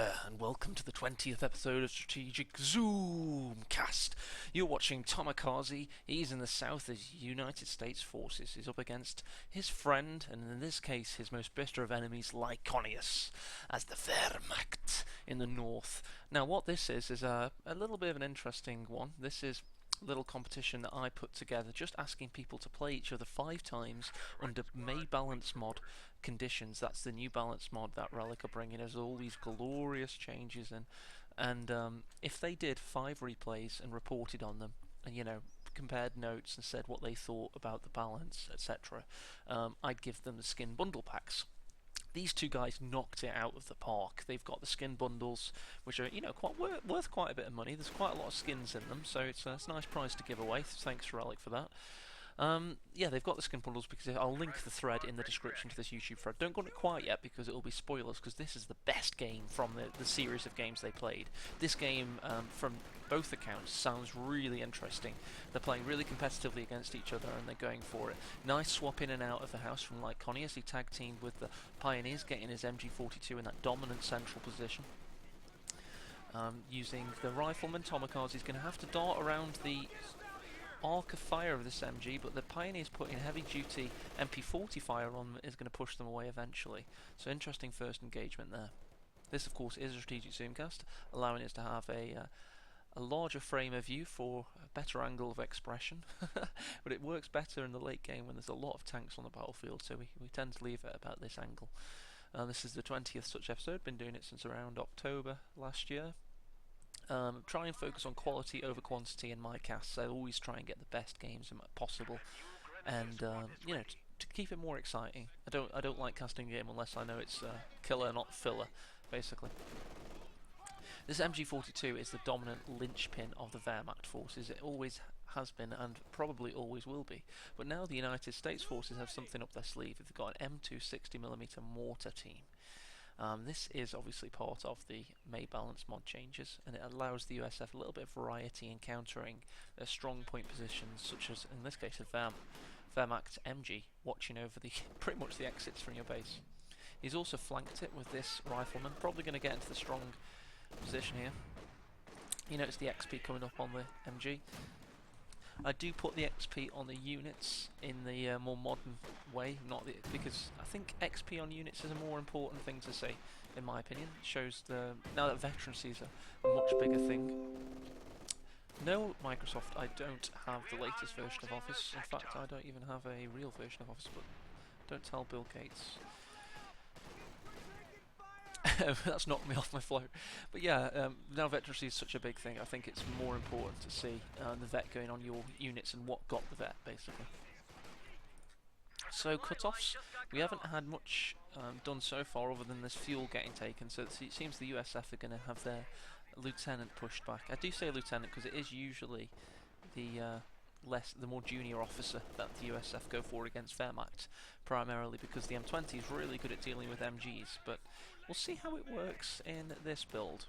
there, and welcome to the 20th episode of Strategic Zoomcast. You're watching Tomakaze. He's in the south as United States forces. He's up against his friend, and in this case, his most bitter of enemies, Lyconious, as the Wehrmacht in the north. Now, what this is a little bit of an interesting one. This is little competition that I put together, just asking people to play each other 5 times under May balance mod conditions. That's the new balance mod that Relic are bringing us all these glorious changes in, and if they did 5 replays and reported on them, and compared notes and said what they thought about the balance, etc., I'd give them the skin bundle packs. These two guys knocked it out of the park. They've got the skin bundles, which are quite worth quite a bit of money. There's quite a lot of skins in them, so it's a nice prize to give away. Thanks, Relic, for that. Yeah, they've got the skin bundles because I'll link the thread in the description to this YouTube thread. Don't go on it quite yet because it will be spoilers, because this is the best game from the series of games they played. This game, from both accounts, sounds really interesting. They're playing really competitively against each other and they're going for it. Nice swap in and out of the house from Lyconious. He tag teamed with the Pioneers, getting his MG42 in that dominant central position. Using the rifleman, Tomakaze, he's going to have to dart around the arc of fire of this MG, but the Pioneers putting heavy-duty MP40 fire on them is going to push them away eventually. So interesting first engagement there. This, of course, is a strategic zoomcast, allowing us to have a larger frame of view for a better angle of expression. But it works better in the late game when there's a lot of tanks on the battlefield, so we tend to leave it about this angle. This is the 20th such episode, been doing it since around October last year. Try and focus on quality over quantity in my casts. I always try and get the best games possible, and to keep it more exciting. I don't like casting a game unless I know it's killer, not filler, basically. This MG42 is the dominant linchpin of the Wehrmacht forces. It always has been and probably always will be. But now the United States forces have something up their sleeve. They've got an M2 60mm mortar team. This is obviously part of the May balance mod changes, and it allows the USF a little bit of variety in countering their strong point positions, such as in this case a Wehrmacht MG watching over pretty much the exits from your base. He's also flanked it with this rifleman, probably going to get into the strong position here. You notice the XP coming up on the MG. I do put the XP on the units in the more modern way, because I think XP on units is a more important thing to say, in my opinion. It shows now that veterancy is a much bigger thing. No, Microsoft, I don't have the latest version of Office. In fact, I don't even have a real version of Office, but don't tell Bill Gates. That's knocked me off my flow. But yeah, now veterancy is such a big thing, I think it's more important to see the vet going on your units and what got the vet, basically. So cut-offs, we haven't had much done so far other than this fuel getting taken, so it seems the USF are going to have their lieutenant pushed back. I do say lieutenant because it is usually the more junior officer that the USF go for against Wehrmacht, primarily because the M20 is really good at dealing with MGs, but we'll see how it works in this build.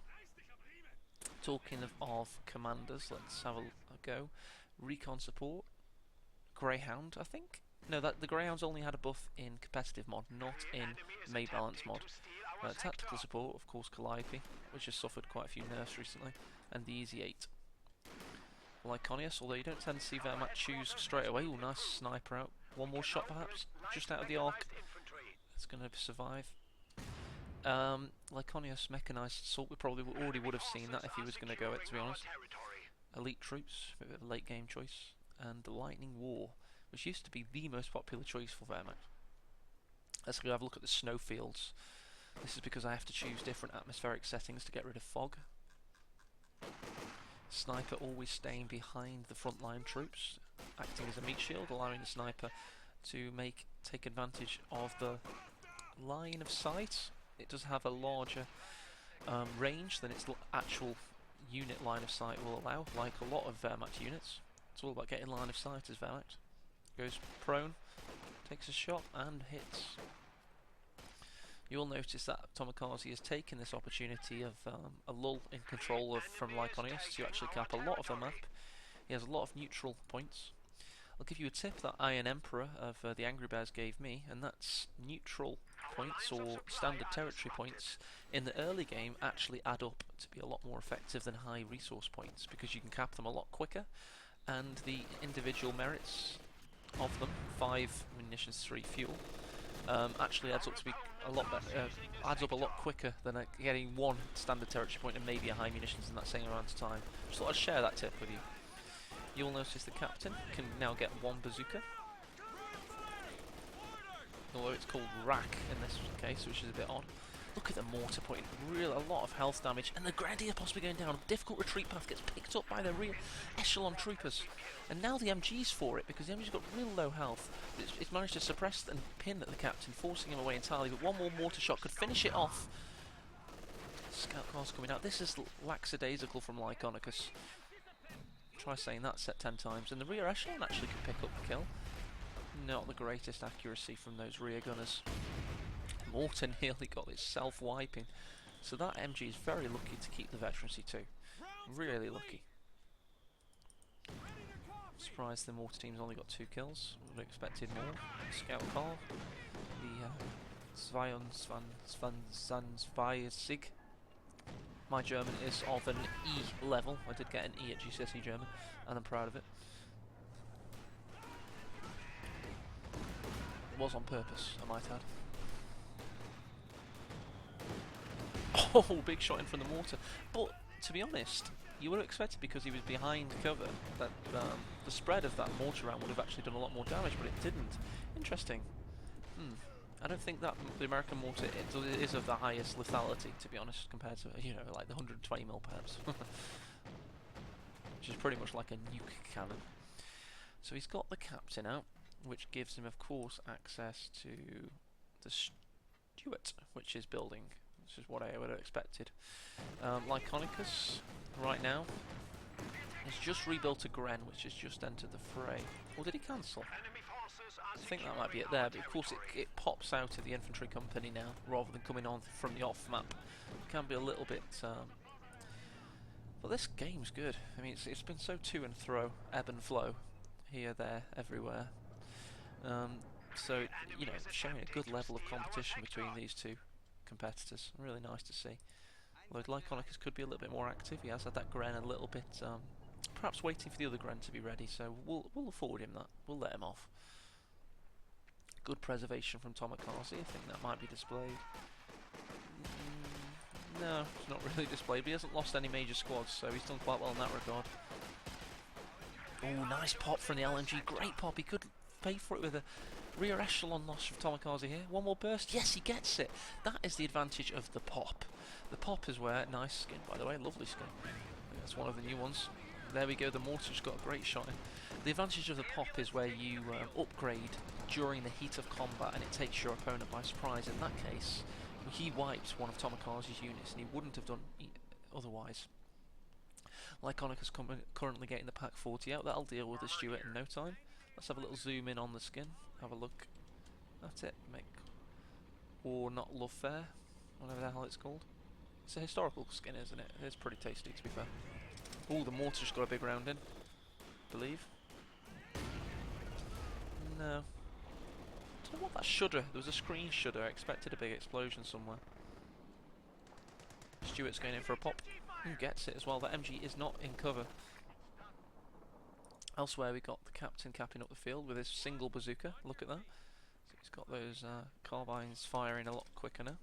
Talking of commanders, let's have a go. Recon support, Greyhound, I think? No, the Greyhound's only had a buff in competitive mod, not in May balance mod. Tactical support, of course, Calliope, which has suffered quite a few nerfs recently, and the Easy 8. Lyconious, although you don't tend to see Wehrmacht choose straight away. Ooh, nice sniper out. One more shot perhaps, just out of the arc. It's going to survive. Lyconious mechanised assault, we probably already would have seen that if he was going to go it, to be honest. Elite troops, a bit of a late game choice. And the Lightning War, which used to be the most popular choice for Wehrmacht. Let's go have a look at the snowfields. This is because I have to choose different atmospheric settings to get rid of fog. Sniper always staying behind the frontline troops, acting as a meat shield, allowing the sniper to take advantage of the line of sight. It does have a larger range than its actual unit line of sight will allow, like a lot of Wehrmacht units. It's all about getting line of sight as Wehrmacht. Goes prone, takes a shot and hits. You'll notice that Tomakaze has taken this opportunity of a lull in control from Lyconious to actually cap a lot of the map. He has a lot of neutral points. I'll give you a tip that Iron Emperor of the Angry Bears gave me, and that's neutral points or standard territory points in the early game actually add up to be a lot more effective than high resource points, because you can cap them a lot quicker, and the individual merits of them, 5 munitions, 3 fuel, actually adds up to be a lot better, adds up a lot quicker than getting 1 standard territory point and maybe a high munitions in that same amount of time. Just thought I'd share that tip with you. You'll notice the captain can now get 1 bazooka, although it's called rack in this case, which is a bit odd. Look at the mortar putting a lot of health damage, and the grenadier possibly going down. A difficult retreat path gets picked up by the rear echelon troopers, and now the MG's for it, because the MG's got real low health. It's managed to suppress and pin the captain, forcing him away entirely, but 1 more mortar shot could finish it off. Scout cars coming out. This is lackadaisical from Lyconious. Try saying that set 10 times, and the rear echelon actually can pick up the kill. Not the greatest accuracy from those rear gunners. Mortar nearly got it self-wiping, so that MG is very lucky to keep the veterancy too. Really lucky. Surprised the mortar team's only got 2 kills. Would have expected more. Scout car, the Zweisig. My German is of an E level. I did get an E at GCSE German, and I'm proud of it. It was on purpose, I might add. Oh, big shot in from the mortar. But, to be honest, you would have expected, because he was behind cover, that the spread of that mortar round would have actually done a lot more damage, but it didn't. Interesting. I don't think that the American mortar is of the highest lethality, to be honest, compared to, you know, like the 120mm perhaps. Which is pretty much like a nuke cannon. So he's got the captain out, which gives him, of course, access to the Stuart, which is building. Which is what I would have expected. Lyconious, right now, has just rebuilt a Gren, which has just entered the fray. Or did he cancel? I think that might be it there, but of course it pops out of the infantry company now, rather than coming on from the off-map. It can be a little bit... Well, this game's good. I mean, it's been so to and fro, ebb and flow, here, there, everywhere. So, you know, showing a good level of competition between these two competitors. Really nice to see. Although Lyconious could be a little bit more active. He has had that Gren a little bit, perhaps waiting for the other Gren to be ready, so we'll afford him that. We'll let him off. Good preservation from Tomakaze. I think that might be displayed. No, it's not really displayed, but he hasn't lost any major squads, so he's done quite well in that regard. Oh, nice pop from the LMG. Great pop. He could pay for it with a rear echelon loss from Tomakaze here. 1 more burst. Yes, he gets it. That is the advantage of the pop. The pop is where... Nice skin, by the way. Lovely skin. I think that's one of the new ones. There we go. The mortar's got a great shot in. The advantage of the pop is where you upgrade during the heat of combat, and it takes your opponent by surprise. In that case, he wiped one of Tomakaze's units, and he wouldn't have done otherwise. Lyconious currently getting the Pack 40 out. That'll deal with the Stuart in no time. Let's have a little zoom in on the skin. Have a look. That's it. Or not Love Fair, whatever the hell it's called. It's a historical skin, isn't it? It's pretty tasty, to be fair. Oh, the mortar's got a big round in. Believe. No. I don't know what that shudder. There was a screen shudder. I expected a big explosion somewhere. Stuart's going in for a pop. Who gets it as well? That MG is not in cover. Elsewhere we got the captain capping up the field with his single bazooka. Look at that. So he's got those carbines firing a lot quicker now.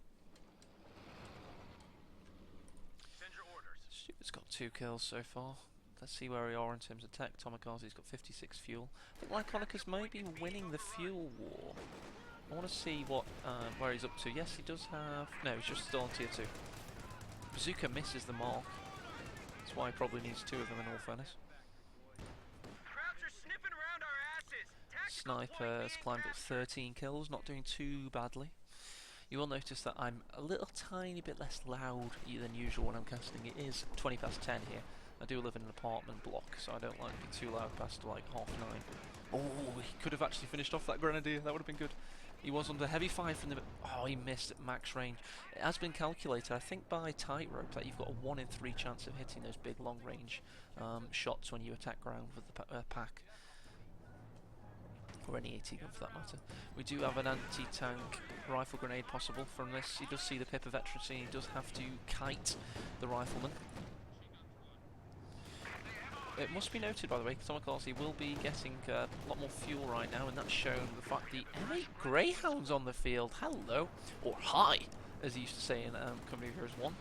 Stuart's got 2 kills so far. Let's see where we are in terms of tech. Tomakaze's got 56 fuel. I think Lyconious may be winning the fuel war. I want to see what where he's up to. Yes, he does have... No, he's just still on tier 2. Bazooka misses the mark. That's why he probably needs 2 of them in all fairness. Sniper's climbed up 13 kills, not doing too badly. You will notice that I'm a little tiny bit less loud than usual when I'm casting. It is 20 past 10 here. I do live in an apartment block, so I don't like to be too loud past like 9:30. Oh, he could have actually finished off that grenadier. That would have been good. He was under heavy fire from the... Oh, he missed at max range. It has been calculated, I think, by Tightrope that you've got a 1 in 3 chance of hitting those big long-range shots when you attack ground with the pack. or any AT gun for that matter. We do have an anti-tank rifle grenade possible from this. He does see the pip of veterancy, he does have to kite the rifleman. It must be noted, by the way, Tomakaze will be getting a lot more fuel right now, and that's shown the fact the M8 Greyhound's on the field. Hello, or hi, as he used to say in Company of Heroes 1.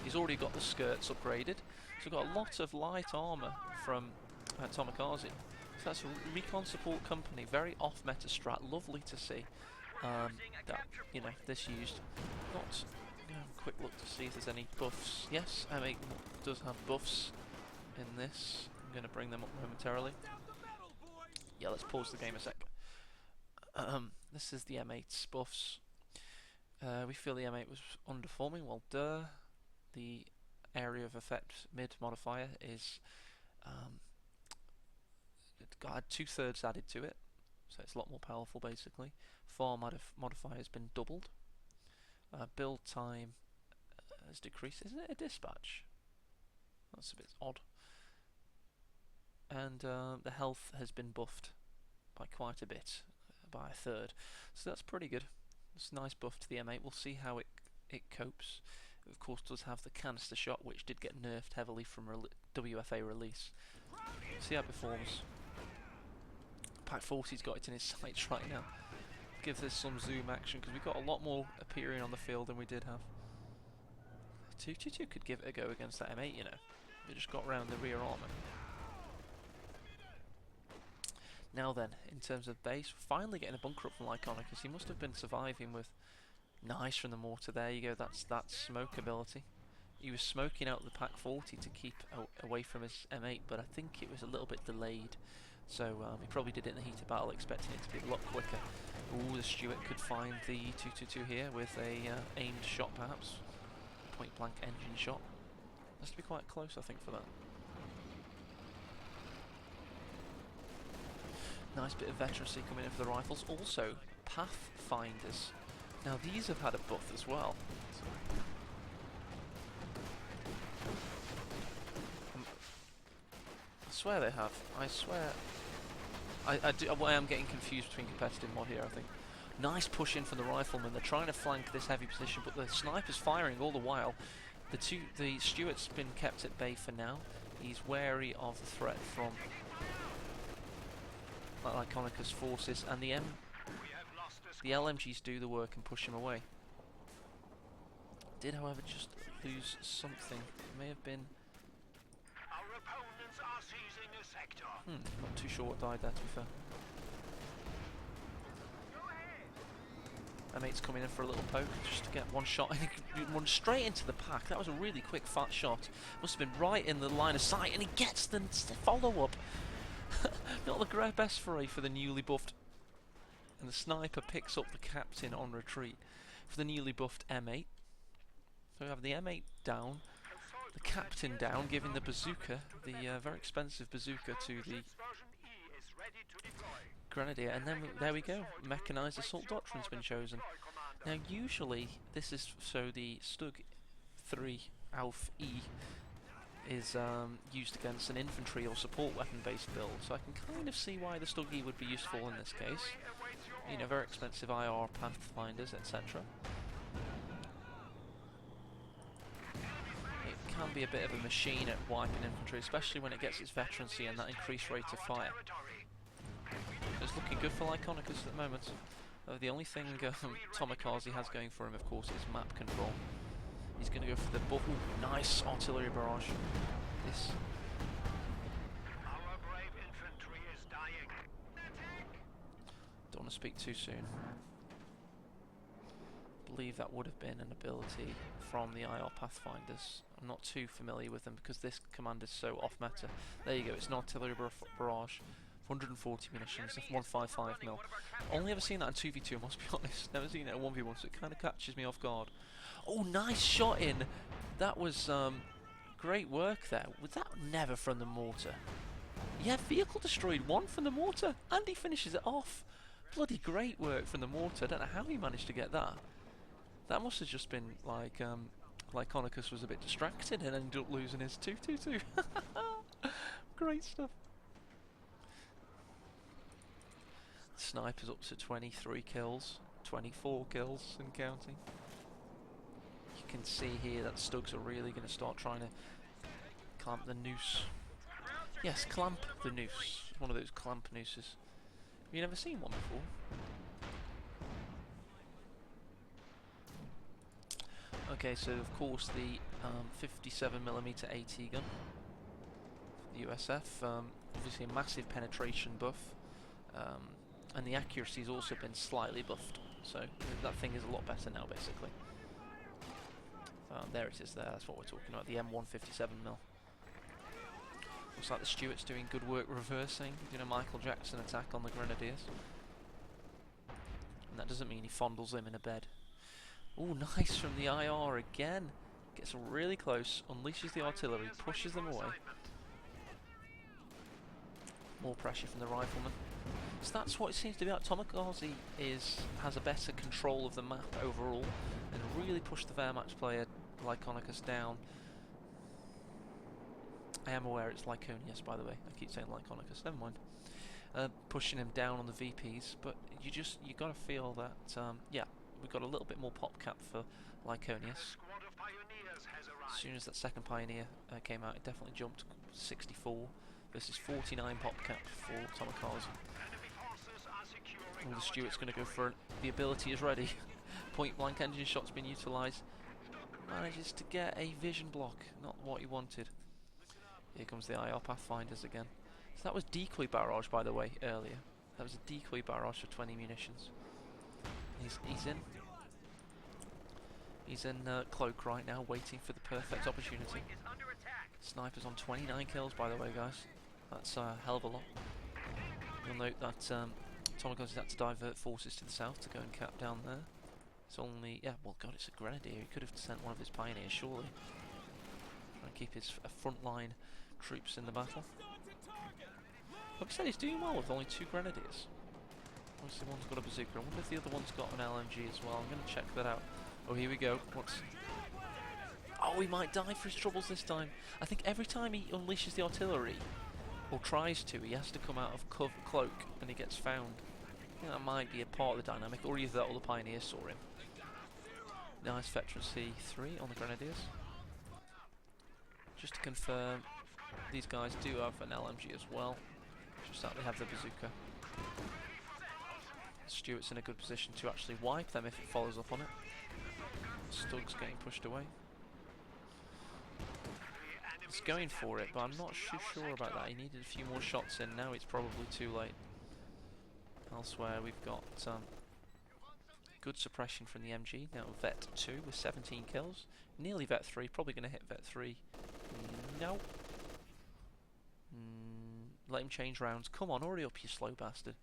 He's already got the skirts upgraded, so we've got a lot of light armour from Tomakaze. So that's a recon support company, very off-meta strat, lovely to see that, you know, this used. Not, quick look to see if there's any buffs. Yes, M8 does have buffs in this. I'm going to bring them up momentarily. Yeah, let's pause the game a sec. This is the M8's buffs. We feel the M8 was underperforming. Well, the area of effect mid modifier is it had 2/3 added to it, so it's a lot more powerful basically. Far modifier has been doubled. Build time has decreased. Isn't it a dispatch? That's a bit odd. And the health has been buffed by quite a bit, by 1/3. So that's pretty good. It's a nice buff to the M8. We'll see how it copes. It of course does have the canister shot, which did get nerfed heavily from WFA release. See how it performs. Pack 40's got it in his sights right now. Give this some zoom action, because we've got a lot more appearing on the field than we did have. 222 could give it a go against that M8, you know. They just got round the rear armour. Now then, in terms of base, finally getting a bunker up from Lyconious, because he must have been surviving with nice from the mortar. There you go, that's that smoke ability. He was smoking out the Pack 40 to keep away from his M8, but I think it was a little bit delayed. So he probably did it in the heat of battle, expecting it to be a lot quicker. Ooh, the Stuart could find the 222 here with a aimed shot perhaps. Point blank engine shot. Has to be quite close, I think, for that. Nice bit of veterancy coming in for the rifles. Also, Pathfinders. Now these have had a buff as well. I swear they have. I swear. I am getting confused between competitive mod here, I think. Nice push in from the rifleman. They're trying to flank this heavy position, but the sniper's firing all the while. The Stuart's been kept at bay for now. He's wary of the threat from Lyconious forces, and the LMGs do the work and push him away. Did, however, just lose something. It may have been. Our opponents are seizing a sector. Not too sure what died there, to be fair. M8's coming in for a little poke just to get one shot and he can run straight into the pack. That was a really quick fat shot. Must have been right in the line of sight, and he gets the follow-up. Not the best foray for the newly buffed. And the sniper picks up the captain on retreat for the newly buffed M8. So we have the M8 down, the captain down, giving the bazooka, the very expensive bazooka, to the Grenadier, and then there we go. Mechanised assault doctrine's been chosen. Now usually this is so the Stug 3 Alf E is used against an infantry or support weapon based build, so I can kind of see why the Stug E would be useful in this case. You know, very expensive IR pathfinders, etc. It can be a bit of a machine at wiping infantry, especially when it gets its veterancy and that increased rate of fire. It's looking good for Lyconious at the moment. The only thing Tomakaze has going for him, of course, is map control. He's going to go for the nice artillery barrage. This. Our brave infantry is dying. Don't want to speak too soon. I believe that would have been an ability from the IR Pathfinders. I'm not too familiar with them because this command is so off meta. There you go, it's an artillery barrage. 140 munitions, 155 mil. Only ever seen that in 2v2, I must be honest. Never seen it in 1v1, so it kind of catches me off guard. Oh, nice shot in! That was great work there. Was that never from the mortar? Yeah, vehicle destroyed, one from the mortar, and he finishes it off. Bloody great work from the mortar. I don't know how he managed to get that. That must have just been like Lyconious was a bit distracted and ended up losing his 2-2-2. Great stuff. Sniper's up to 23 kills, 24 kills and counting. You can see here that Stugs are really going to start trying to clamp the noose. Yes, clamp the noose. One of those clamp nooses. Have you never seen one before? Okay, so of course the 57mm AT gun, the USF, obviously a massive penetration buff, and the accuracy's also been slightly buffed, so that thing is a lot better now basically. There it is there, that's what we're talking about, the M157mm. Looks like the Stuart's doing good work reversing, doing a Michael Jackson attack on the Grenadiers. And that doesn't mean he fondles them in a bed. Ooh, nice from the IR again. Gets really close, unleashes the artillery, pushes them away. More pressure from the rifleman. So that's what it seems to be. Tomakaze has a better control of the map overall, and really pushed the Wehrmacht player Lyconious down. I am aware it's Lyconious, by the way. I keep saying Lyconious. Never mind. Pushing him down on the VPs, but you got to feel that yeah, we've got a little bit more pop cap for Lyconious. As soon as that second Pioneer came out, it definitely jumped 64 versus 49 pop cap for Tomakaze. The Stuart's going to go for it. The ability is ready. Point blank engine shot's been utilised. Manages to get a vision block, not what he wanted. Here comes the IR Pathfinders again. So that was decoy barrage, by the way, earlier. That was a decoy barrage for 20 munitions. He's in cloak right now, waiting for the perfect opportunity. Sniper's on 29 kills, by the way, guys. That's a hell of a lot. You'll note that Tomakaze had to divert forces to the south to go and cap down there. It's only, yeah, well, God, it's a Grenadier. He could have sent one of his Pioneers, surely. Trying to keep his frontline troops in the battle. Like I said, he's doing well with only 2 Grenadiers. Obviously, one's got a bazooka. I wonder if the other one's got an LMG as well. I'm going to check that out. Oh, here we go. Oh, he might die for his troubles this time. I think every time he unleashes the artillery, or tries to, he has to come out of cloak and he gets found. I think that might be a part of the dynamic, or either that or the Pioneers saw him. Nice veterancy 3 on the Grenadiers. Just to confirm, these guys do have an LMG as well. Just that they have the bazooka. Stuart's in a good position to actually wipe them if it follows up on it. Stug's getting pushed away. He's going for it, but I'm not too sure about that. He needed a few more shots in. Now it's probably too late. Elsewhere we've got good suppression from the MG. Now Vet 2 with 17 kills. Nearly Vet 3. Probably going to hit Vet 3. No. Let him change rounds. Come on, hurry up, you slow bastard.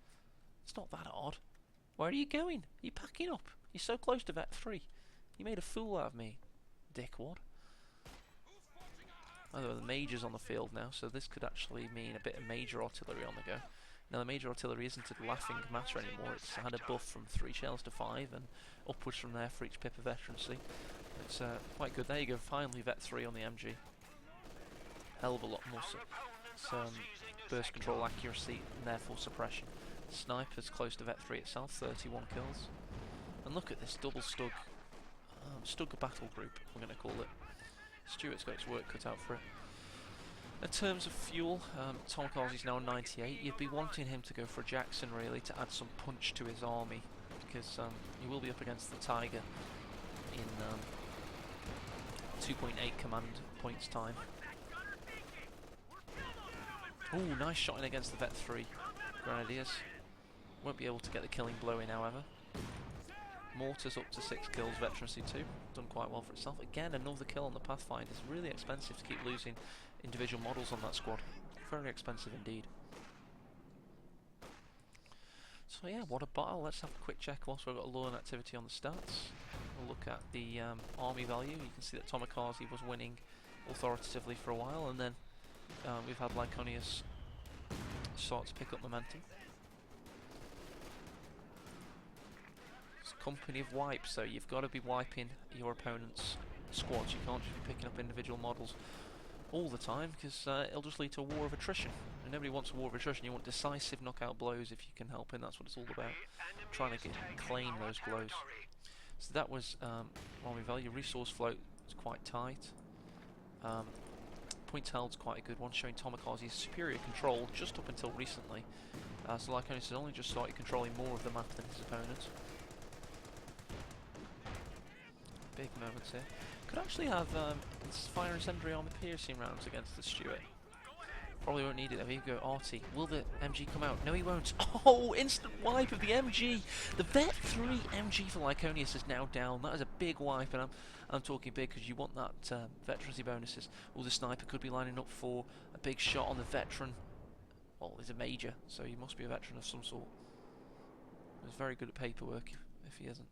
It's not that odd. Where are you going? Are you packing up? You're so close to Vet 3. You made a fool out of me, dickwad. Although the Major's on the field now, so this could actually mean a bit of major artillery on the go. Now the major artillery isn't a laughing matter anymore. It's had a buff from 3 shells to 5 and upwards from there for each pip of veterancy. It's quite good. There you go, finally Vet 3 on the MG. Hell of a lot more burst control accuracy and therefore suppression. Sniper's close to Vet 3 itself, 31 kills. And look at this double Stug. Stug battle group, we're going to call it. Stuart's got his work cut out for it. In terms of fuel, Tomakaze's now on 98. You'd be wanting him to go for a Jackson really to add some punch to his army, because he will be up against the Tiger in 2.8 command points time. Ooh, nice shot in against the Vet 3 Grenadiers. Won't be able to get the killing blow in, however. Mortar's up to 6 kills, veterancy 2. Done quite well for itself. Again, another kill on the Pathfinder. It's really expensive to keep losing individual models on that squad. Very expensive indeed. So yeah, what a battle. Let's have a quick check whilst we've got a low on activity on the stats. We'll look at the army value. You can see that Tomakaze was winning authoritatively for a while, and then we've had Lyconious start to pick up momentum. Company of wipes, so you've got to be wiping your opponent's squads. You can't just be picking up individual models. all the time, because it'll just lead to a war of attrition. And nobody wants a war of attrition. You want decisive knockout blows if you can help it. That's what it's all about. Trying to claim those blows. So that was army value. Resource float is quite tight. Points held's quite a good one, showing Tomakaze's superior control just up until recently. So Lyconious has only just started controlling more of the map than his opponent. Big moments here. Could actually have fire and incendiary armor piercing rounds against the Stuart. Probably won't need it though. Here you go, Artie. Will the MG come out? No, he won't. Oh, instant wipe of the MG. The Vet 3 MG for Lyconious is now down. That is a big wipe, and I'm talking big because you want that veterancy bonuses. Oh, the sniper could be lining up for a big shot on the veteran. Well, he's a major, so he must be a veteran of some sort. He's very good at paperwork if he isn't.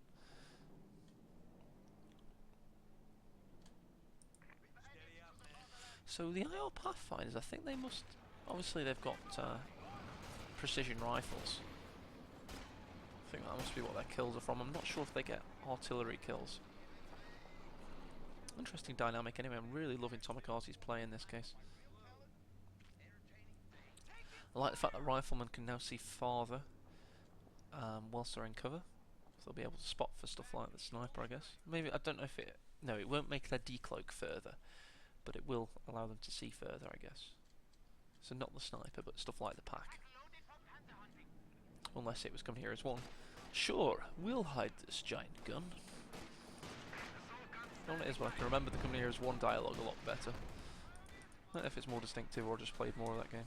So the IR Pathfinders, I think they must... Obviously they've got precision rifles. I think that must be what their kills are from. I'm not sure if they get artillery kills. Interesting dynamic anyway. I'm really loving Tomakaze's play in this case. I like the fact that riflemen can now see farther whilst they're in cover. So they'll be able to spot for stuff like the sniper, I guess. Maybe, I don't know if it... No, it won't make their decloak further, but it will allow them to see further, I guess. So not the sniper, but stuff like the pack. Unless it was coming here as one. Sure, we'll hide this giant gun. All it is, but I can remember the coming here as one dialogue a lot better. I don't know if it's more distinctive or just played more of that game.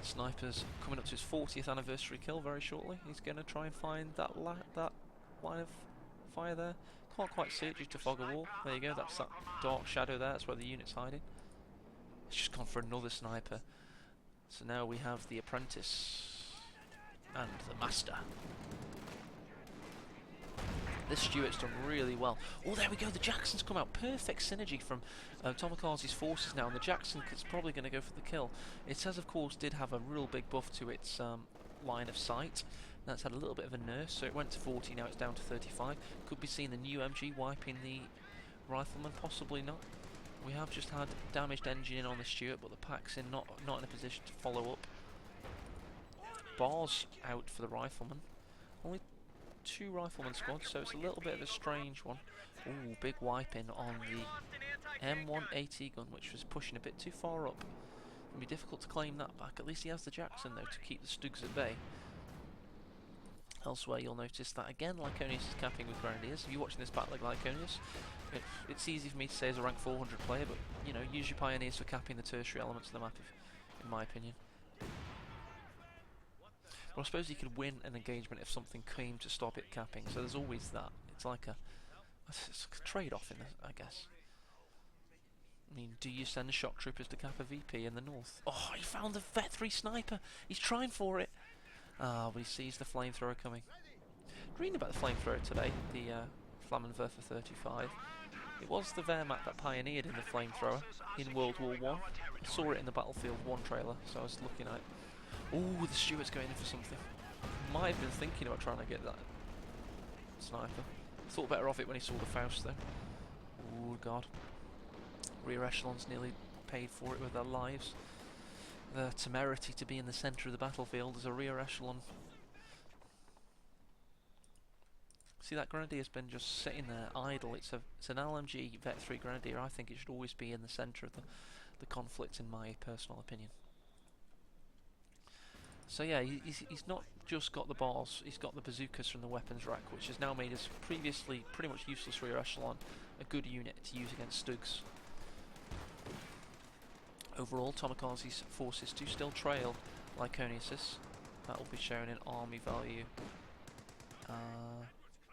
Sniper's coming up to his 40th anniversary kill very shortly. He's going to try and find that line of fire there. Can't quite see it due to fog of war. There you go, that's that dark shadow there, that's where the unit's hiding. It's just gone for another sniper. So now we have the apprentice and the master. This Stuart's done really well. Oh, there we go, the Jackson's come out. Perfect synergy from Tomakaze's forces now, and the Jackson is probably going to go for the kill. It says, of course, did have a real big buff to its line of sight. That's had a little bit of a nerf, so it went to 40, now it's down to 35. Could be seeing the new MG wiping the rifleman, possibly not. We have just had damaged engine in on the Stuart, but the pack's in not in a position to follow up. Bars out for the rifleman. Only 2 rifleman squads, so it's a little bit of a strange one. Ooh, big wiping on the M1AT gun, which was pushing a bit too far up. It'll be difficult to claim that back. At least he has the Jackson though to keep the Stugs at bay. Elsewhere you'll notice that again Lyconious is capping with Grenadiers. If you're watching this battle like Lyconious, it's easy for me to say as a rank 400 player, but you know, use your Pioneers for capping the tertiary elements of the map, in my opinion. Well, I suppose you could win an engagement if something came to stop it capping, so there's always that. It's like it's a trade-off in this, I guess. I mean, do you send shock troopers to cap a VP in the north? Oh, he found the Vet 3 sniper! He's trying for it! Ah, but he sees the flamethrower coming. Reading about the flamethrower today, the Flammenwerfer 35. It was the Wehrmacht that pioneered in the flamethrower in World War I. I saw it in the Battlefield 1 trailer, so I was looking at it. Ooh, the Stuart's going in for something. Might have been thinking about trying to get that sniper. Thought better of it when he saw the Faust though. Ooh, God. Rear echelons nearly paid for it with their lives. The temerity to be in the centre of the battlefield as a rear echelon. See, that Grenadier's been just sitting there idle. It's an LMG Vet 3 Grenadier. I think it should always be in the centre of the conflict, in my personal opinion. So yeah, he's not just got the bars, he's got the bazookas from the weapons rack, which has now made his previously pretty much useless rear echelon a good unit to use against Stugs. Overall, Tomakaze's forces do still trail Lyconious. That will be shown in army value.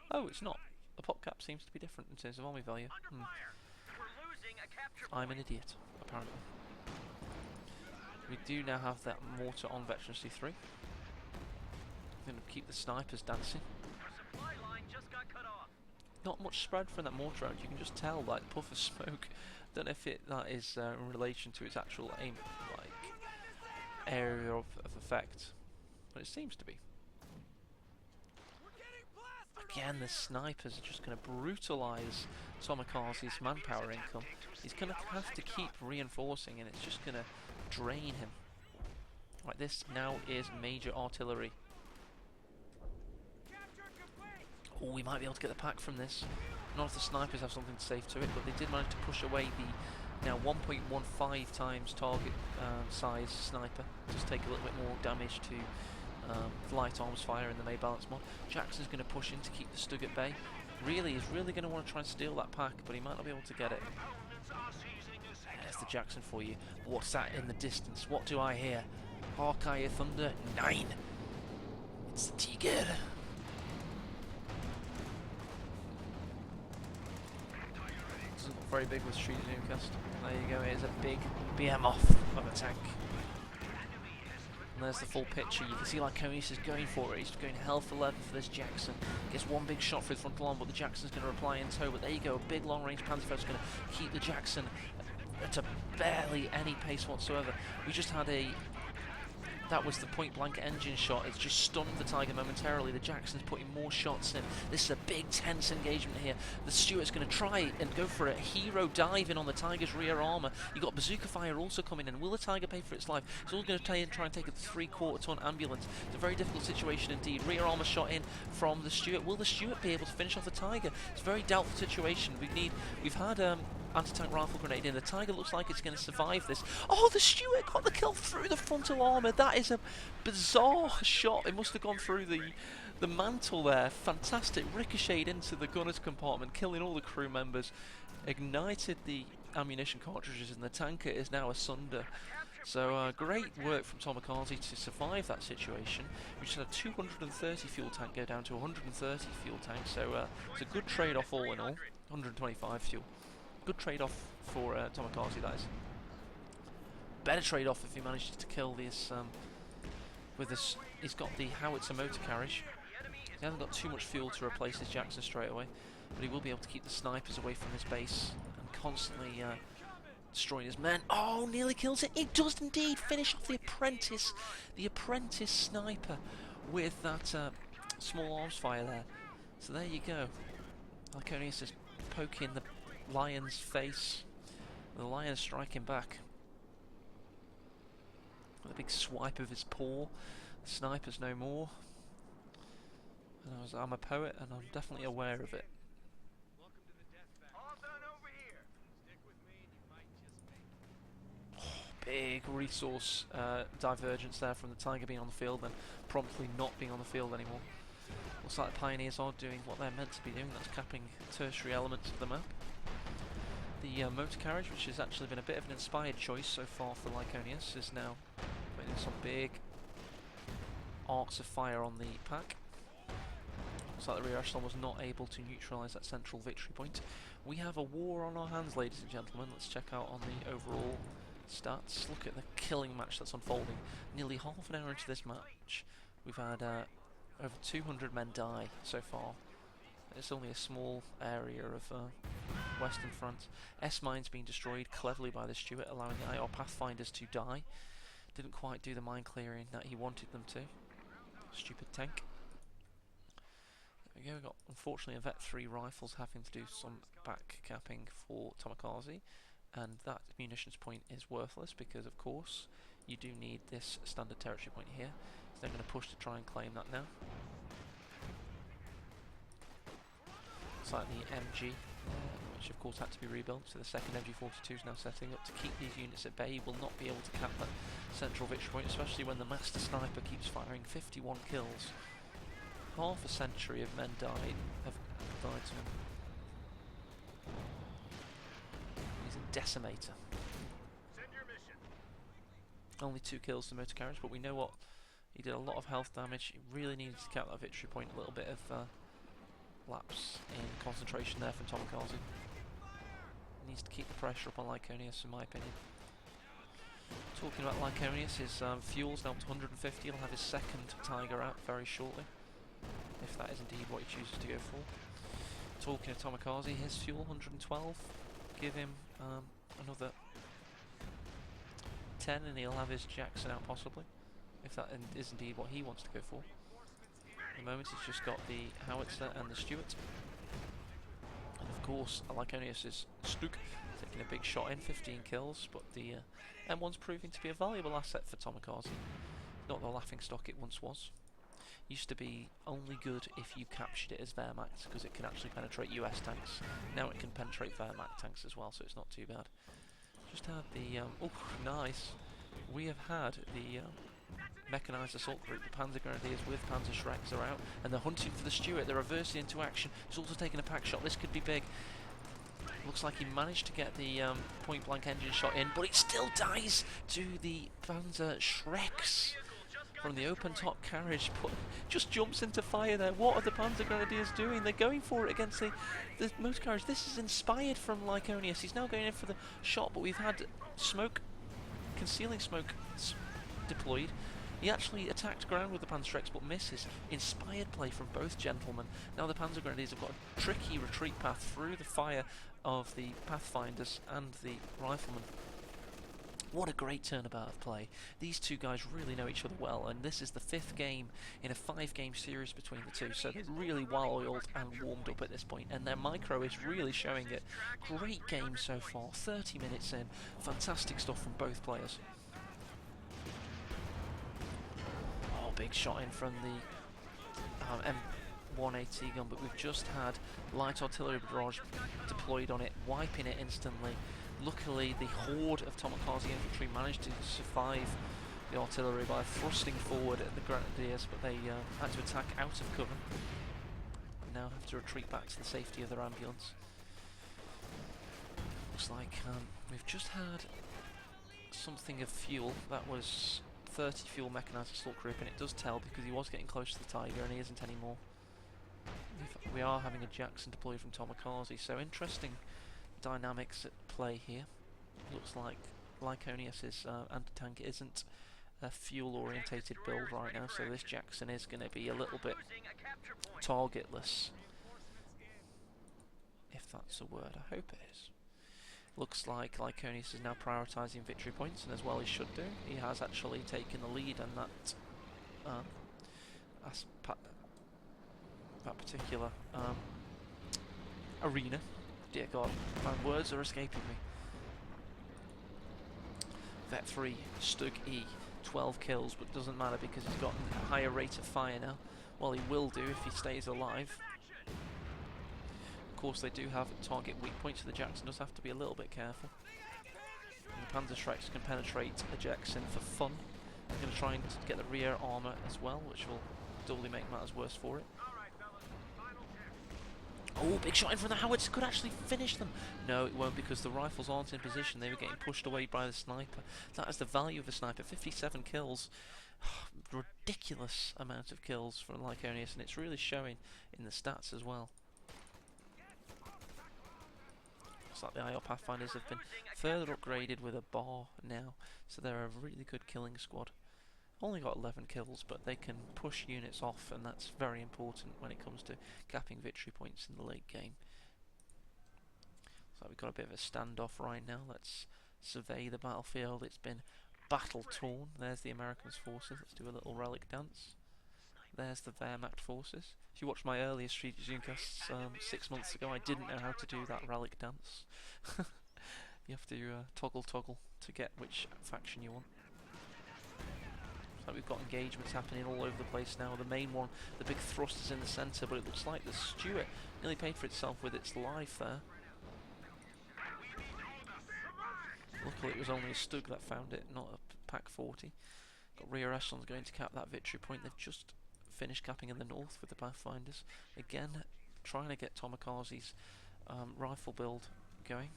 Oh, it's not. The pop cap seems to be different in terms of army value. I'm an idiot, apparently. We do now have that mortar on Veterancy 3. We're going to keep the snipers dancing. Not much spread from that mortar round. You can just tell, like, puff of smoke. Don't know if that is in relation to its actual aim, like area of effect, but it seems to be. again, the snipers are just going to brutalise Tomakaze's manpower income. He's going to have to keep reinforcing, and it's just going to drain him. Right, this now is major artillery. Oh, we might be able to get the pack from this. None of the snipers have something safe to it, but they did manage to push away the now 1.15 times target size sniper. Just take a little bit more damage to light arms fire in the May balance mod. Jackson's going to push in to keep the Stug at bay. He's really going to want to try and steal that pack, but he might not be able to get it. There's the Jackson for you. What's that in the distance? What do I hear? Hawkeye Thunder 9. It's the Tiger. Doesn't look very big with Street Zoomcast. There you go, here's a big behemoth of a tank. And there's the full picture. You can see Lyconious is going for it. He's going hell for leather for this Jackson. Gets one big shot for his frontal arm, but the Jackson's going to reply in tow. But there you go, a big long-range Panzerfaust's going to keep the Jackson at a barely any pace whatsoever. We just had that was the point-blank engine shot. It's just stunned the Tiger momentarily. The Jackson's putting more shots in. This is a big, tense engagement here. The Stuart's going to try and go for a hero dive in on the Tiger's rear armour. You've got bazooka fire also coming in. Will the Tiger pay for its life? It's all going to try and take a 3/4-ton ambulance. It's a very difficult situation indeed. Rear armour shot in from the Stuart. Will the Stuart be able to finish off the Tiger? It's a very doubtful situation. We've had anti-tank rifle grenade in. The Tiger looks like it's going to survive this. Oh, the Stuart got the kill through the frontal armour. That is a bizarre shot. It must have gone through the mantle there. Fantastic. Ricocheted into the gunner's compartment, killing all the crew members. Ignited the ammunition cartridges, and the tanker is now asunder. So great work from Tomakaze to survive that situation. We just had a 230 fuel tank go down to 130 fuel tank. So it's a good trade-off all in all. 125 fuel. Good trade-off for Tomakaze, that is. Better trade-off if he manages to kill this with this. He's got the howitzer motor carriage. He hasn't got too much fuel to replace his Jackson straight away, but he will be able to keep the snipers away from his base and constantly destroying his men. Oh, nearly kills it. It does indeed finish off the apprentice sniper with that small arms fire there. So there you go. Lyconious is poking the lion's face. The lion striking back with a big swipe of his paw. The sniper's no more. And I'm a poet, and I'm definitely aware of it. Big resource divergence there from the Tiger being on the field and promptly not being on the field anymore. Looks like the Pioneers are doing what they're meant to be doing, that's capping tertiary elements of the map. The motor carriage, which has actually been a bit of an inspired choice so far for Lyconious, is now putting in some big arcs of fire on the pack. Looks like the rear echelon was not able to neutralise that central victory point. We have a war on our hands, ladies and gentlemen. Let's check out on the overall stats. Look at the killing match that's unfolding. Nearly half an hour into this match, we've had over 200 men die so far. It's only a small area of Western France. S-mines being destroyed cleverly by the Stuart, allowing the IR Pathfinders to die. Didn't quite do the mine clearing that he wanted them to. Stupid tank. There we go, we've got, unfortunately, a Vet 3 rifles having to do some back capping for Tomakaze, and that munitions point is worthless because, of course, you do need this standard territory point here. So they're going to push to try and claim that now. Looks like the MG, which of course had to be rebuilt, so the second MG42 is now setting up to keep these units at bay. He will not be able to cap that central victory point, especially when the Master Sniper keeps firing. 51 kills. Half a century of men have died to him. He's a decimator. Only 2 kills to motor carriage, but we know what, he did a lot of health damage. He really needed to cap that victory point. A little bit of lapse in concentration there from Tomakaze. Needs to keep the pressure up on Lyconious, in my opinion. Talking about Lyconious, his fuel's now up to 150. He'll have his second Tiger out very shortly, if that is indeed what he chooses to go for. Talking of Tomakaze, his fuel 112. Give him another 10 and he'll have his Jackson out possibly, if that is indeed what he wants to go for. the moment he's just got the howitzer and the Stuart. And of course, Lyconious is Snook, taking a big shot in, 15 kills, but the M1's proving to be a valuable asset for Tomakaze. Not the laughing stock it once was. Used to be only good if you captured it as Wehrmacht, because it can actually penetrate US tanks. Now it can penetrate Wehrmacht tanks as well, so it's not too bad. Just had the... oh, nice! We have had the mechanised assault group, the Panzer Grenadiers with Panzer Shreks are out, and they're hunting for the Stuart. They're reversing into action. He's also taken a pack shot. This could be big. Looks like he managed to get the point-blank engine shot in, but it still dies to the Panzer Shreks from the open-top carriage. But just jumps into fire there. What are the Panzer Grenadiers doing? They're going for it against the motor carriage. This is inspired from Lyconious. He's now going in for the shot, but we've had smoke, concealing smoke deployed. He actually attacked ground with the Panzer Shreks but misses. Inspired play from both gentlemen. Now the Panzer Grenadiers have got a tricky retreat path through the fire of the Pathfinders and the Riflemen. What a great turnabout of play. These two guys really know each other well, and this is the 5th game in a 5-game series between the two, so they're really well-oiled and warmed up at this point, and their micro is really showing it. Great game so far, 30 minutes in, fantastic stuff from both players. Oh, big shot in from the M1AT gun, but we've just had light artillery barrage deployed on it, wiping it instantly. Luckily, the horde of Tomakaze infantry managed to survive the artillery by thrusting forward at the Grenadiers, but they had to attack out of cover. Now have to retreat back to the safety of their ambulance. Looks like we've just had something of fuel. That was 30 fuel mechanised assault group, and it does tell because he was getting close to the Tiger and he isn't anymore. We are having a Jackson deployed from Tomakaze, so interesting dynamics at play here. Looks like Lyconious' anti-tank isn't a fuel-orientated build right now, so this Jackson is going to be a little bit targetless, if that's a word. I hope it is. Looks like Lyconious is now prioritising victory points, and as well he should do. He has actually taken the lead in that particular arena. Dear God, my words are escaping me. Vet 3, Stug E, 12 kills, but doesn't matter because he's got a higher rate of fire now. Well, he will do if he stays alive. Of course, they do have target weak points, so the Jackson does have to be a little bit careful. And the Panzer Shreks can penetrate a Jackson for fun. I'm going to try and get the rear armour as well, which will doubly make matters worse for it. Oh, big shot in from the howitzer, could actually finish them. No, it won't, because the rifles aren't in position. They were getting pushed away by the sniper. That is the value of the sniper. 57 kills. Ridiculous amount of kills from Lyconious, and it's really showing in the stats as well. Looks like the IR Pathfinders have been further upgraded with a bar now, so they're a really good killing squad. Only got 11 kills, but they can push units off, and that's very important when it comes to capping victory points in the late game. So we've got a bit of a standoff right now. Let's survey the battlefield. It's been battle-torn. There's the Americans' forces. Let's do a little relic dance. There's the Wehrmacht forces. If you watched my earlier Streamcasts 6 months ago, I didn't know how to do that relic dance. You have to toggle to get which faction you want. So we've got engagements happening all over the place now. The main one, the big thrust is in the centre, but it looks like the Stuart nearly paid for itself with its life there. Luckily it was only a Stug that found it, not a Pack 40. Got rear echelons going to cap that victory point. They've just finished capping in the north with the Pathfinders. Again, trying to get Tomakaze's rifle build going.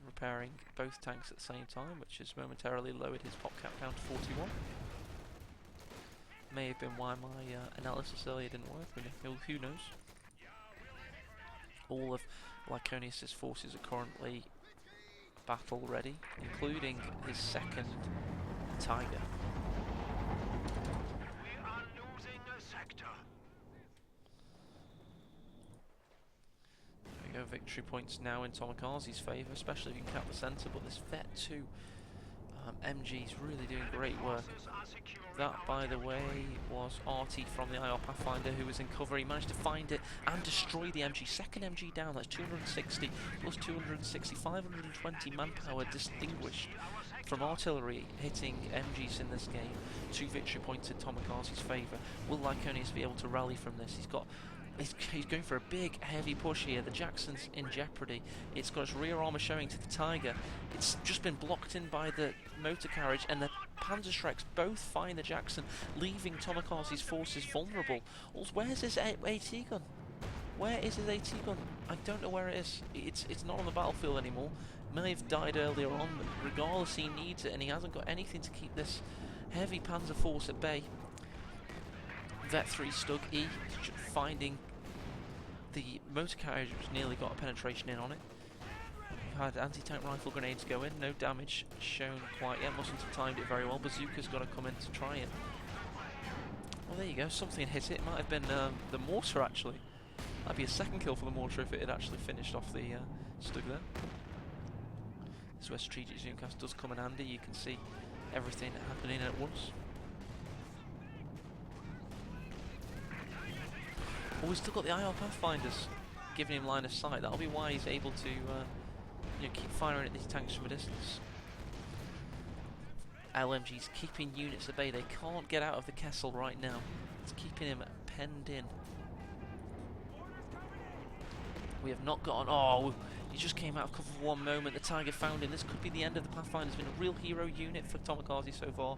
Repairing both tanks at the same time, which has momentarily lowered his pop cap down to 41. May have been why my analysis earlier didn't work, who knows. All of Lyconious' forces are currently battle ready, including his second Tiger. We are losing a sector. There we go, victory points now in Tomakaze's favour, especially if you can cap the centre, but this Vet 2 MG's really doing great work. Forces are securing That, our by the territory. way, was Artie from the IR Pathfinder who was in cover. He managed to find it and destroy the MG. Second MG down, that's 260 plus 260, 520 manpower distinguished from artillery hitting MGs in this game. 2 victory points in Tomakaze's favour. Will Lyconious be able to rally from this? He's going for a big, heavy push here. The Jackson's in jeopardy. It's got its rear armour showing to the Tiger. It's just been blocked in by the motor carriage, and the Panzerschrecks both find the Jackson, leaving Tomakaze's forces vulnerable. Also, where's his AT gun? Where is his AT gun? I don't know where it is. It's not on the battlefield anymore. May have died earlier on, but regardless, he needs it, and he hasn't got anything to keep this heavy Panzer force at bay. Vet 3 Stug E finding the motor carriage, which nearly got a penetration in on it. We've had anti-tank rifle grenades go in, no damage shown quite yet, mustn't have timed it very well. Bazooka's got to come in to try it. Well, there you go, something hit it. Might have been the mortar, actually. That'd be a second kill for the mortar if it had actually finished off the Stug there. This is where strategic zoomcast does come in handy. You can see everything happening at once. Oh, we've still got the IR Pathfinders giving him line of sight. That'll be why he's able to keep firing at these tanks from a distance. LMG's keeping units at bay. They can't get out of the Kessel right now. It's keeping him penned in. We have not gotten... Oh, he just came out of cover for one moment. The Tiger found him. This could be the end of the Pathfinder. It's been a real hero unit for Tomakaze so far.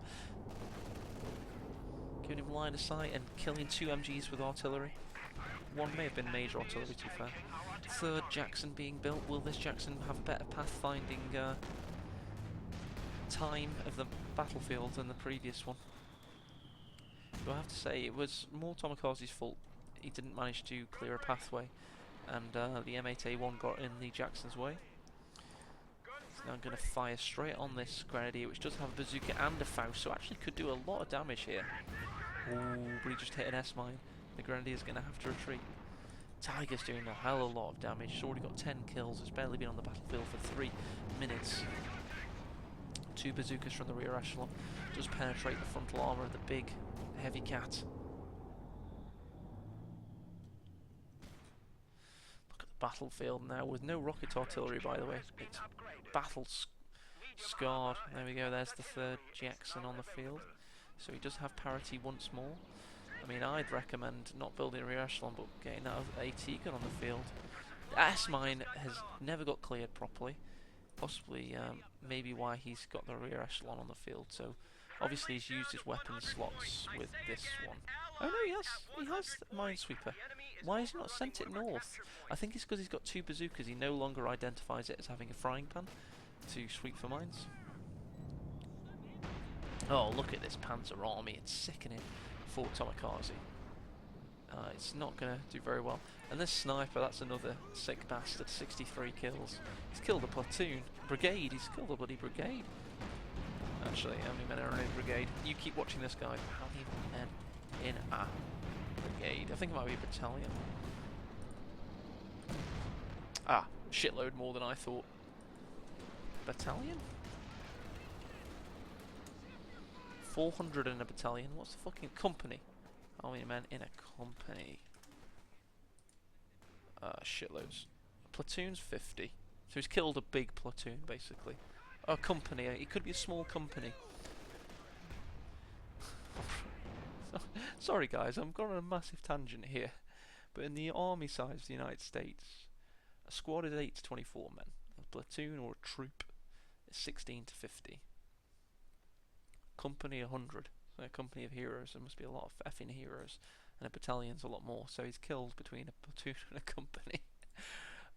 Giving him line of sight and killing 2 MGs with artillery. One may have been major artillery, to be fair. Third Jackson being built. Will this Jackson have a better pathfinding time of the battlefield than the previous one? So I have to say, it was more Tomakaze's fault. He didn't manage to clear a pathway, and the M8A1 got in the Jackson's way. So now I'm going to fire straight on this Grenadier, which does have a bazooka and a Faust, so actually could do a lot of damage here. Ooh, but he just hit an S-mine. The Grenadier's going to have to retreat. Tiger's doing a hell of a lot of damage. He's already got 10 kills. It's barely been on the battlefield for 3 minutes. 2 bazookas from the rear echelon. Does penetrate the frontal armour of the big, heavy cat. Look at the battlefield now with no rocket artillery, by the way. It's battle scarred. There we go, there's the third Jackson on the field. So he does have parity once more. I mean, I'd recommend not building a rear echelon, but getting that AT gun on the field. The S-mine has never got cleared properly. Possibly, maybe why he's got the rear echelon on the field. So, obviously he's used his weapon slots with this one. Oh no, yes, he has the Minesweeper. Why has he not sent it north? I think it's because he's got 2 bazookas. He no longer identifies it as having a frying pan to sweep for mines. Oh, look at this Panzer army. It's sickening for Tomakaze. It's not going to do very well. And this sniper, that's another sick bastard. 63 kills. He's killed a platoon. Brigade. He's killed a bloody brigade. Actually, how many men are in a brigade? You keep watching this guy. How many men in a brigade? I think it might be a battalion. Ah, shitload more than I thought. Battalion? 400 in a battalion. What's the fucking company? How many men in a company? Shitloads. Platoon's 50. So he's killed a big platoon, basically. A company. It could be a small company. Sorry guys, I'm going on a massive tangent here. But in the army size of the United States, a squad is 8 to 24 men. A platoon or a troop is 16 to 50. Company 100. So a company of heroes, there must be a lot of effing heroes. And a battalion's a lot more, so he's killed between a platoon and a company.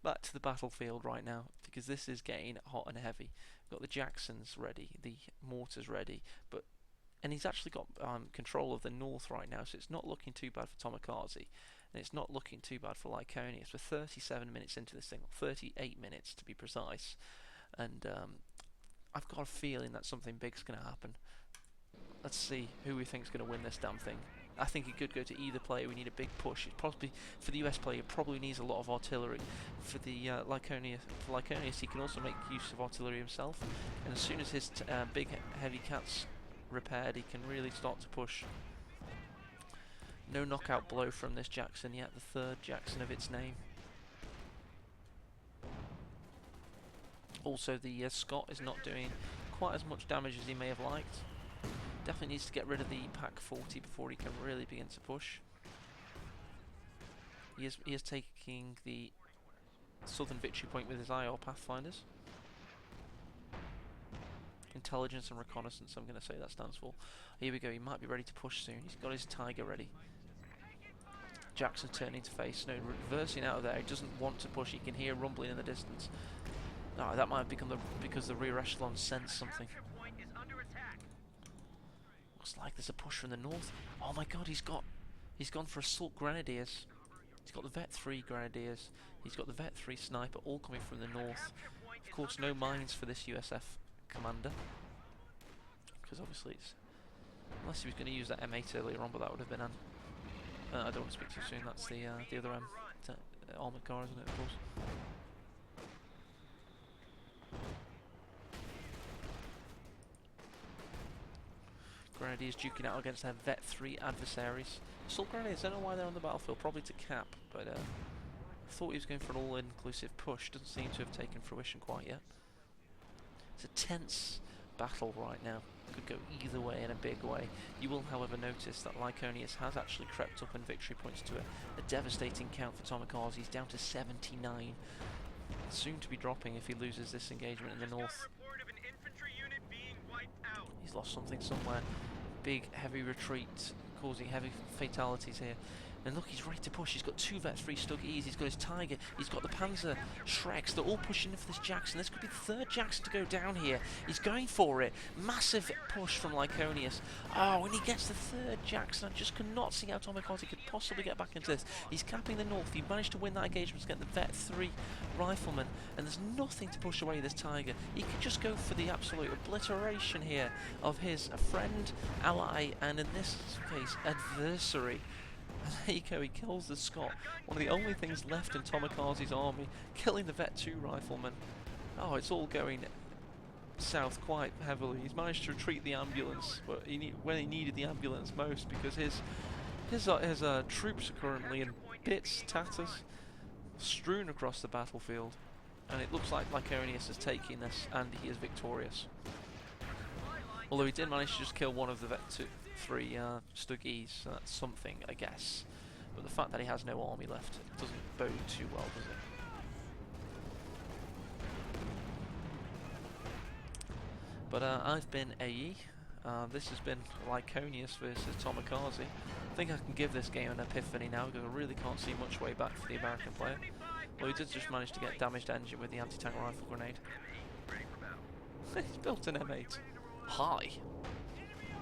Back to the battlefield right now, because this is getting hot and heavy. We've got the Jacksons ready, the mortars ready, and he's actually got control of the north right now, so it's not looking too bad for Tomakaze, and it's not looking too bad for Lyconious. We're 37 minutes into this thing, 38 minutes to be precise, and I've got a feeling that something big's going to happen. Let's see who we think's going to win this damn thing. I think it could go to either player. We need a big push. It probably for the US player, it probably needs a lot of artillery. For the Lyconious, he can also make use of artillery himself. And as soon as his big heavy cat's repaired, he can really start to push. No knockout blow from this Jackson yet. The third Jackson of its name. Also, the Scott is not doing quite as much damage as he may have liked. Definitely needs to get rid of the Pack 40 before he can really begin to push. He is taking the Southern Victory Point with his IR Pathfinders. Intelligence and Reconnaissance, I'm going to say that stands for. Here we go, he might be ready to push soon. He's got his Tiger ready. Jackson turning to face Snow, reversing out of there. He doesn't want to push, he can hear rumbling in the distance. Oh, that might have become because the rear echelon sensed something. Looks like there's a push from the north. Oh my god, he's gone for Assault Grenadiers. He's got the Vet 3 Grenadiers. He's got the Vet 3 Sniper, all coming from the north. Of course, no mines for this USF commander, because obviously it's, unless he was going to use that M8 earlier on, but that would have been an. I don't want to speak too soon. That's the other armored car, isn't it? Of course. Grenadiers duking out against their Vet 3 adversaries. Assault Grenadiers, I don't know why they're on the battlefield, probably to cap, but I thought he was going for an all-inclusive push. Doesn't seem to have taken fruition quite yet. It's a tense battle right now. Could go either way in a big way. You will, however, notice that Lyconious has actually crept up in victory points to a devastating count for Tomakaze. He's down to 79. Soon to be dropping if he loses this engagement in the north. He's lost something somewhere. Big heavy retreat causing heavy fatalities here. And look, he's ready to push. He's got two Vet 3 Stug-Es. He's got his Tiger. He's got the Panzer Shreks. They're all pushing in for this Jackson. This could be the third Jackson to go down here. He's going for it. Massive push from Lyconious. Oh, when he gets the third Jackson, I just cannot see how Tomakaze could possibly get back into this. He's capping the north. He managed to win that engagement to get the Vet 3 Rifleman. And there's nothing to push away this Tiger. He could just go for the absolute obliteration here of his friend, ally, and in this case, adversary. There you go, he kills the Scot. One of the only things left in Tomakaze's army, killing the Vet 2 Rifleman. Oh, it's all going south quite heavily. He's managed to retreat the ambulance, but when he needed the ambulance most, because his troops are currently in bits, tatters, strewn across the battlefield. And it looks like Lyconious is taking this, and he is victorious. Although he did manage to just kill one of the Vet 3 Stug-Es, so that's something, I guess. But the fact that he has no army left doesn't bode too well, does it? But I've been AE. This has been Lyconious versus Tomakaze. I think I can give this game an epiphany now, because I really can't see much way back for the American player. Well, he did just manage to get damaged engine with the anti-tank rifle grenade. He's built an M8. Hi.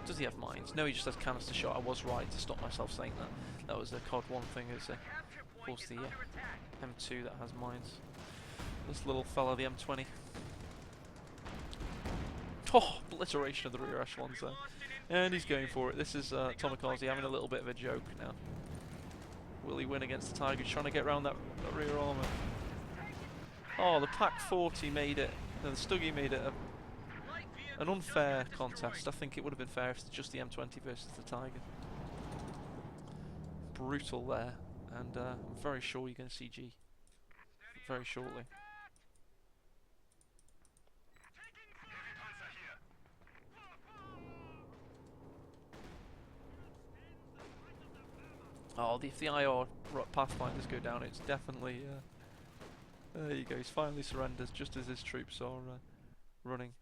Does he have mines? No, he just has canister shot. I was right to stop myself saying that. That was a COD 1 thing. It's of course the M2 that has mines. This little fella, the M20. Oh, obliteration of the rear echelons there. And he's going for it. This is Tomakaze having a little bit of a joke now. Will he win against the Tiger? He's trying to get around that rear armour. Oh, the Pack 40 made it. No, the Stuggy made it an unfair contest. I think it would have been fair if it's just the M20 versus the Tiger. Brutal there, and I'm very sure you're going to see G very shortly. Oh, if the IR Pathfinders go down, it's definitely... there you go, he's finally surrendered just as his troops are running.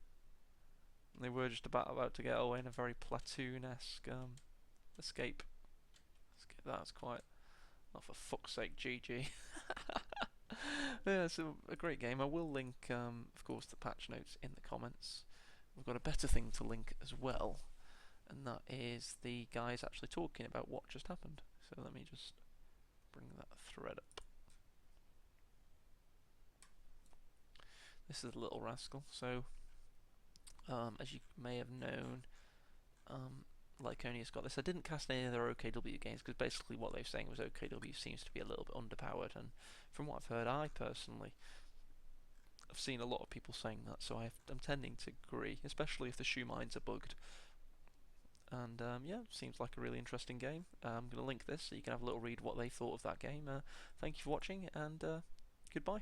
They were just about to get away in a very platoon-esque escape. That's quite... Oh, for fuck's sake, GG. Yeah, it's a great game. I will link, of course, the patch notes in the comments. We've got a better thing to link as well, and that is the guys actually talking about what just happened. So let me just bring that thread up. This is a little rascal. So, as you may have known, Lyconious got this. I didn't cast any of their OKW games because basically what they were saying was OKW seems to be a little bit underpowered, and from what I've heard, I personally have seen a lot of people saying that, so I'm tending to agree, especially if the shoe mines are bugged. And yeah, seems like a really interesting game. I'm going to link this so you can have a little read what they thought of that game. Thank you for watching, and goodbye.